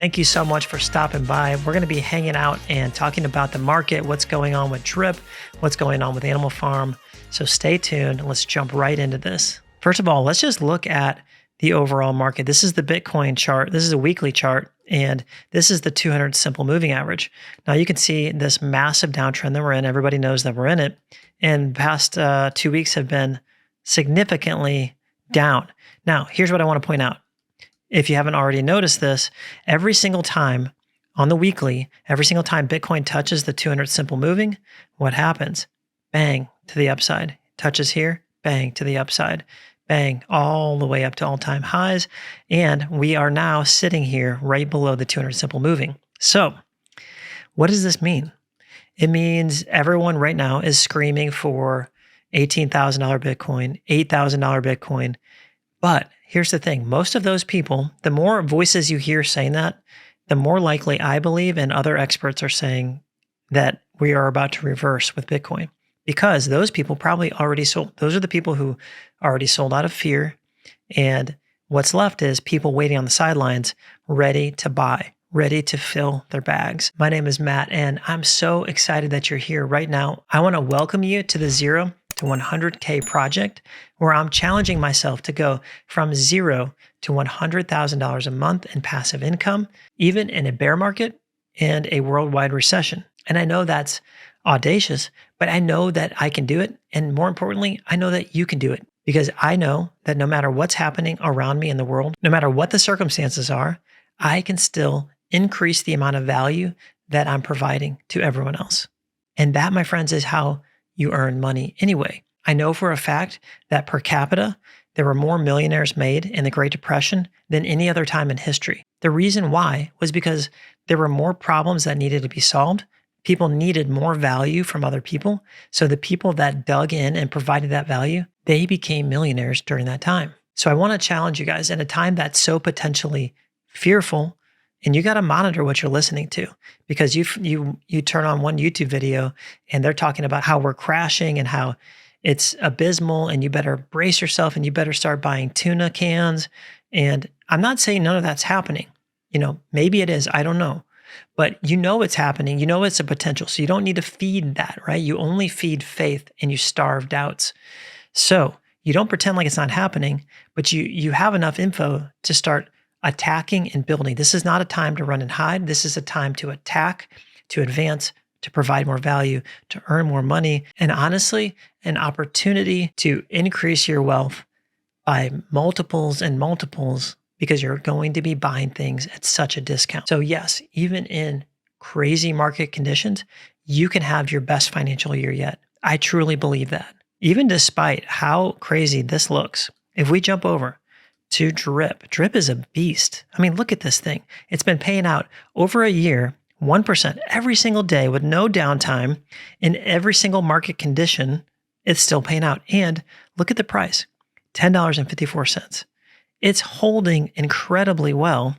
Thank you so much for stopping by. We're going to be hanging out and talking about the market, what's going on with Drip, what's going on with Animal Farm. So stay tuned. Let's jump right into this. First of all, let's just look at the overall market. This is the Bitcoin chart. This is a weekly chart, and this is the 200 simple moving average. Now you can see this massive downtrend that we're in. Everybody knows that we're in it. And the past 2 weeks have been significantly down. Now, here's what I want to point out. If you haven't already noticed this, every single time on the weekly, every single time Bitcoin touches the 200 simple moving, what happens? Bang, to the upside. Touches here, bang, to the upside. Bang, all the way up to all-time highs. And we are now sitting here right below the 200 simple moving. So what does this mean? It means everyone right now is screaming for $18,000 Bitcoin, $8,000 Bitcoin. But here's the thing. Most of those people, the more voices you hear saying that, the more likely I believe and other experts are saying that we are about to reverse with Bitcoin, because those people probably already sold. Those are the people who already sold out of fear. And what's left is people waiting on the sidelines, ready to buy, ready to fill their bags. My name is Matt, and I'm so excited that you're here right now. I want to welcome you to the 0 to 100K project, where I'm challenging myself to go from $0 to $100,000 a month in passive income, even in a bear market and a worldwide recession. And I know that's audacious, but I know that I can do it. And more importantly, I know that you can do it, because I know that no matter what's happening around me in the world, no matter what the circumstances are, I can still increase the amount of value that I'm providing to everyone else. And that, my friends, is how you earn money anyway. I know for a fact that per capita, there were more millionaires made in the Great Depression than any other time in history. The reason why was because there were more problems that needed to be solved. People needed more value from other people. So the people that dug in and provided that value, they became millionaires during that time. So I want to challenge you guys in a time that's so potentially fearful. And you got to monitor what you're listening to, because you turn on one YouTube video and they're talking about how we're crashing and how it's abysmal, and you better brace yourself and you better start buying tuna cans. And I'm not saying none of that's happening. Maybe it is, I don't know. But it's happening. It's a potential. So you don't need to feed that, right? You only feed faith and you starve doubts. So you don't pretend like it's not happening, but you have enough info to start attacking and building. This is not a time to run and hide. This is a time to attack, to advance, to provide more value, to earn more money, and honestly, an opportunity to increase your wealth by multiples and multiples, because you're going to be buying things at such a discount. So yes, even in crazy market conditions, you can have your best financial year yet. I truly believe that. Even despite how crazy this looks, if we jump over to Drip. Drip is a beast. I mean, look at this thing. It's been paying out over a year, 1% every single day with no downtime in every single market condition. It's still paying out. And look at the price, $10.54. It's holding incredibly well.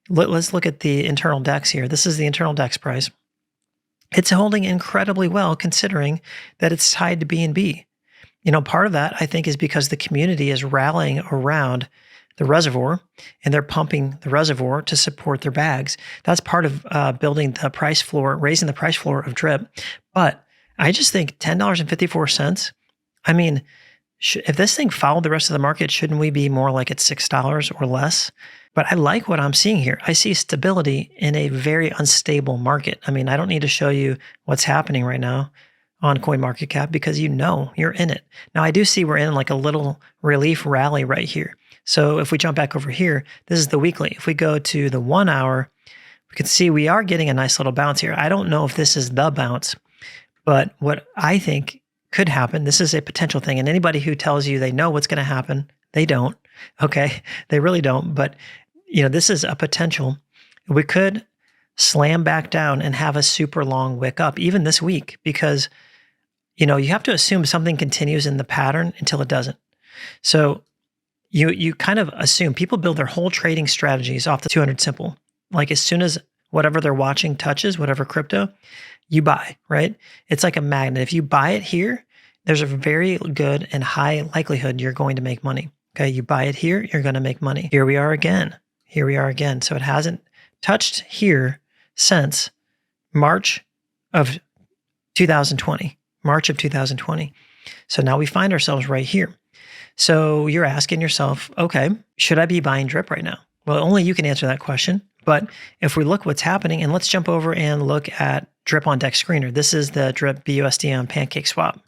Let's look at the internal DEX here. This is the internal DEX price. It's holding incredibly well considering that it's tied to BNB. Part of that, I think, is because the community is rallying around the reservoir and they're pumping the reservoir to support their bags. That's part of building the price floor, raising the price floor of Drip. But I just think $10.54, I mean, if this thing followed the rest of the market, shouldn't we be more like at $6 or less? But I like what I'm seeing here. I see stability in a very unstable market. I mean, I don't need to show you what's happening right now on CoinMarketCap, because you're in it. Now, I do see we're in like a little relief rally right here. So if we jump back over here, this is the weekly. If we go to the 1 hour, we can see we are getting a nice little bounce here. I don't know if this is the bounce, but what I think could happen, this is a potential thing. And anybody who tells you they know what's going to happen, they don't. Okay, they really don't. But this is a potential. We could slam back down and have a super long wick up even this week, because you have to assume something continues in the pattern until it doesn't. So you kind of assume people build their whole trading strategies off the 200 simple. Like as soon as whatever they're watching touches, whatever crypto, you buy, right? It's like a magnet. If you buy it here, there's a very good and high likelihood you're going to make money. Okay, you buy it here, you're going to make money. Here we are again. So it hasn't touched here since March of 2020. March of 2020. So now we find ourselves right here. So you're asking yourself, okay, should I be buying drip right now? Well, only you can answer that question. But if we look what's happening, and let's jump over and look at drip on deck screener. This is the drip BUSD on PancakeSwap.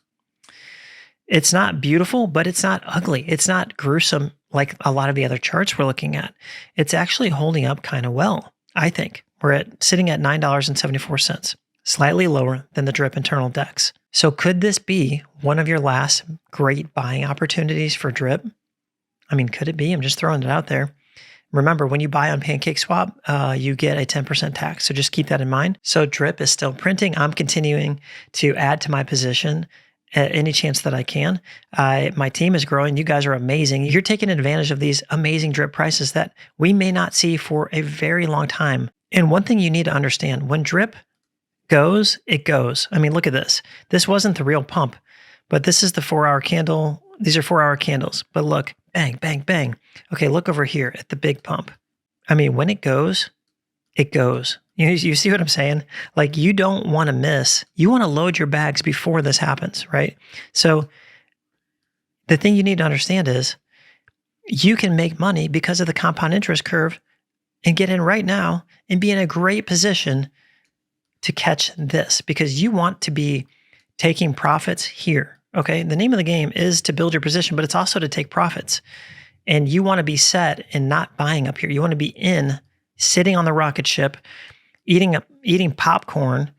It's not beautiful, but it's not ugly. It's not gruesome like a lot of the other charts we're looking at. It's actually holding up kind of well, I think. We're sitting at $9.74, slightly lower than the drip internal DEX. So could this be one of your last great buying opportunities for drip? I mean, could it be? I'm just throwing it out there. Remember, when you buy on PancakeSwap, you get a 10% tax. So just keep that in mind. So drip is still printing. I'm continuing to add to my position at any chance that I can. My team is growing. You guys are amazing. You're taking advantage of these amazing drip prices that we may not see for a very long time. And one thing you need to understand, when drip goes, it goes. I mean, look at this. This wasn't the real pump, but this is the 4-hour candle. These are 4-hour candles. But look, bang, bang, bang. Okay, look over here at the big pump. I mean, when it goes, it goes. You see what I'm saying? Like, you don't want to miss. You want to load your bags before this happens, right? So the thing you need to understand is you can make money because of the compound interest curve and get in right now and be in a great position to catch this, because you want to be taking profits here, okay? The name of the game is to build your position, but it's also to take profits. And you want to be set and not buying up here. You want to be in, sitting on the rocket ship, eating popcorn,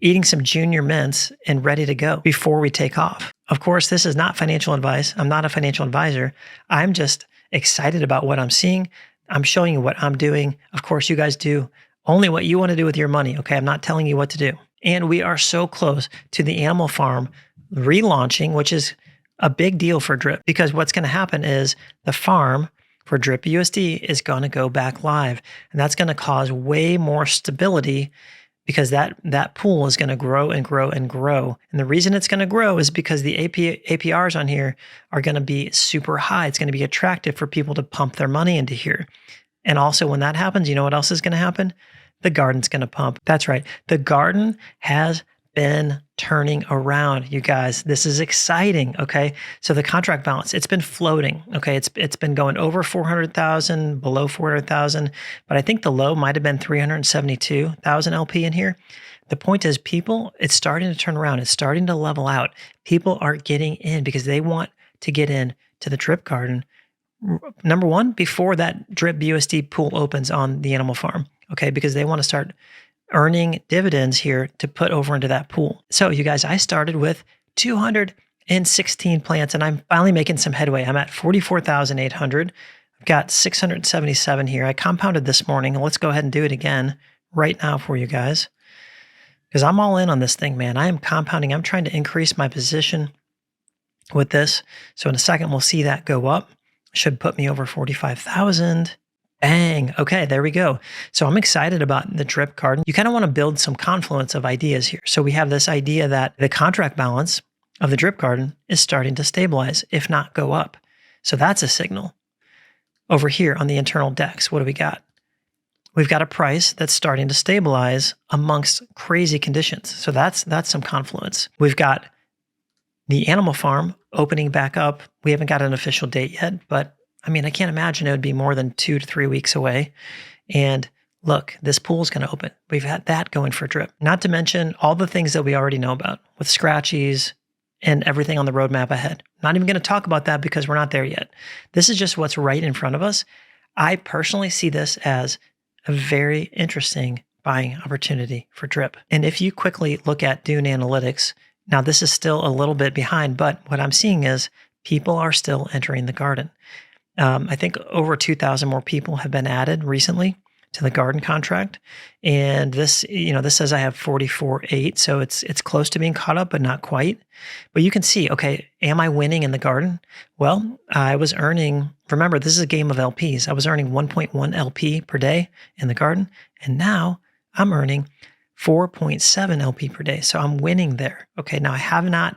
eating some junior mints, and ready to go before we take off. Of course, this is not financial advice. I'm not a financial advisor. I'm just excited about what I'm seeing. I'm showing you what I'm doing. Of course, you guys do only what you want to do with your money, okay? I'm not telling you what to do. And we are so close to the animal farm relaunching, which is a big deal for drip, because what's going to happen is the farm for drip USD is going to go back live, and that's going to cause way more stability, because that pool is going to grow and grow and grow. And the reason it's going to grow is because the APRs on here are going to be super high. It's going to be attractive for people to pump their money into here. And also, when that happens, you know what else is going to happen? The garden's going to pump. That's right. The garden has been turning around, you guys. This is exciting, okay? So the contract balance, it's been floating, okay? It's been going over 400,000, below 400,000, but I think the low might have been 372,000 LP in here. The point is, people, it's starting to turn around. It's starting to level out. People are getting in because they want to get in to the drip garden. Number one, before that drip BUSD pool opens on the animal farm, okay? Because they want to start earning dividends here to put over into that pool. So you guys, I started with 216 plants, and I'm finally making some headway. I'm at 44,800. I've got 677 here. I compounded this morning. Let's go ahead and do it again right now for you guys, because I'm all in on this thing, man. I am compounding. I'm trying to increase my position with this. So in a second, we'll see that go up. Should put me over 45,000. Bang. Okay, there we go. So I'm excited about the drip garden. You kind of want to build some confluence of ideas here. So we have this idea that the contract balance of the drip garden is starting to stabilize, if not go up. So that's a signal. Over here on the internal DEX, what do we got? We've got a price that's starting to stabilize amongst crazy conditions. So that's some confluence. We've got the animal farm opening back up. We haven't got an official date yet, but I mean, I can't imagine it would be more than 2 to 3 weeks away. And look, this pool is going to open. We've had that going for drip. Not to mention all the things that we already know about with scratchies and everything on the roadmap ahead. Not even going to talk about that because we're not there yet. This is just what's right in front of us. I personally see this as a very interesting buying opportunity for drip. And if you quickly look at Dune Analytics, now this is still a little bit behind, but what I'm seeing is people are still entering the garden. I think over 2,000 more people have been added recently to the garden contract. And this, this says I have 44.8. So it's close to being caught up, but not quite. But you can see, okay, am I winning in the garden? Well, I was earning, remember, this is a game of LPs. I was earning 1.1 LP per day in the garden. And now I'm earning 4.7 LP per day. So I'm winning there. Okay, now I have not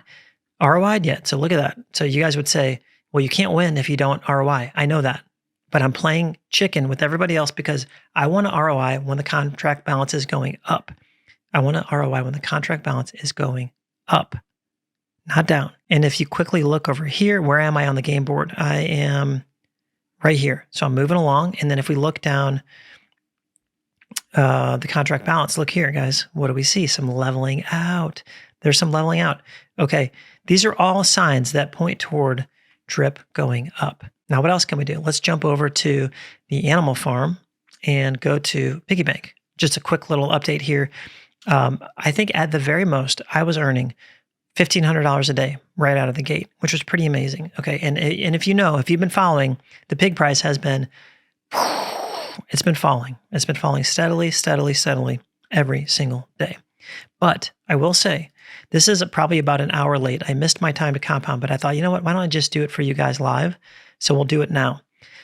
ROI'd yet. So look at that. So you guys would say, well, you can't win if you don't ROI. I know that. but I'm playing chicken with everybody else because I want an ROI when the contract balance is going up. I want an ROI when the contract balance is going up, not down. And if you quickly look over here, where am I on the game board? I am right here. So I'm moving along. And then if we look down the contract balance, look here, guys. What do we see? Some leveling out. There's some leveling out. Okay. These are all signs that point toward drip going up. Now, what else can we do? Let's jump over to the animal farm and go to Piggy Bank. Just a quick little update here. I think at the very most, I was earning $1,500 a day right out of the gate, which was pretty amazing. Okay. And if you've been following, the pig price has been, it's been falling. It's been falling steadily every single day. But I will say, this is probably about an hour late. I missed my time to compound, but I thought, you know what? Why don't I just do it for you guys live? So we'll do it now.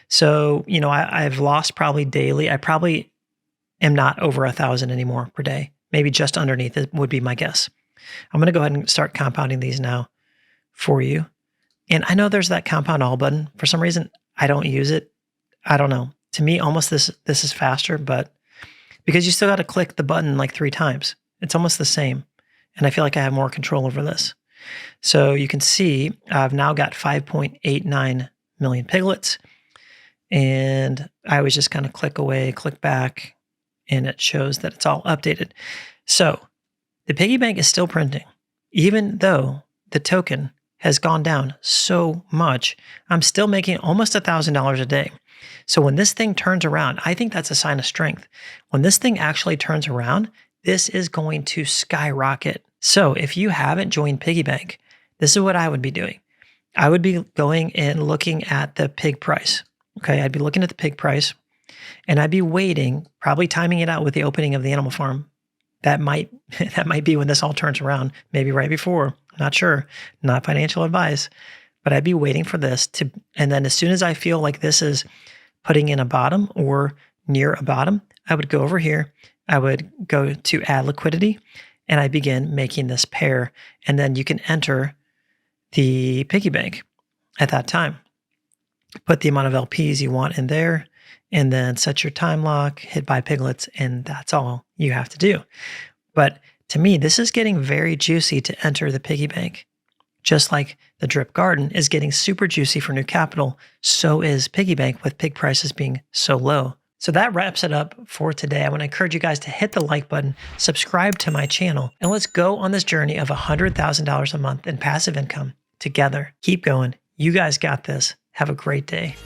So, I've lost probably daily. I probably am not over 1,000 anymore per day. Maybe just underneath it would be my guess. I'm going to go ahead and start compounding these now for you. And I know there's that compound all button. For some reason, I don't use it. I don't know. To me, almost this is faster, but because you still got to click the button like 3 times. It's almost the same. And I feel like I have more control over this. So you can see I've now got 5.89 million piglets. And I was just kind of click away, click back, and it shows that it's all updated. So the piggy bank is still printing. Even though the token has gone down so much, I'm still making almost $1,000 a day. So when this thing turns around, I think that's a sign of strength. When this thing actually turns around, this is going to skyrocket. So if you haven't joined Piggy Bank, this is what I would be doing. I would be going and looking at the pig price. Okay, I'd be looking at the pig price and I'd be waiting, probably timing it out with the opening of the animal farm. That might be when this all turns around, maybe right before, not sure, not financial advice, but I'd be waiting for this to, and then as soon as I feel like this is putting in a bottom or near a bottom, I would go over here, I would go to add liquidity, and I begin making this pair, and then you can enter the piggy bank at that time. Put the amount of LPs you want in there, and then set your time lock, hit buy piglets, and that's all you have to do. But to me, this is getting very juicy to enter the piggy bank. Just like the drip garden is getting super juicy for new capital, so is piggy bank with pig prices being so low. So that wraps it up for today. I want to encourage you guys to hit the like button, subscribe to my channel, and let's go on this journey of $100,000 a month in passive income together. Keep going. You guys got this. Have a great day.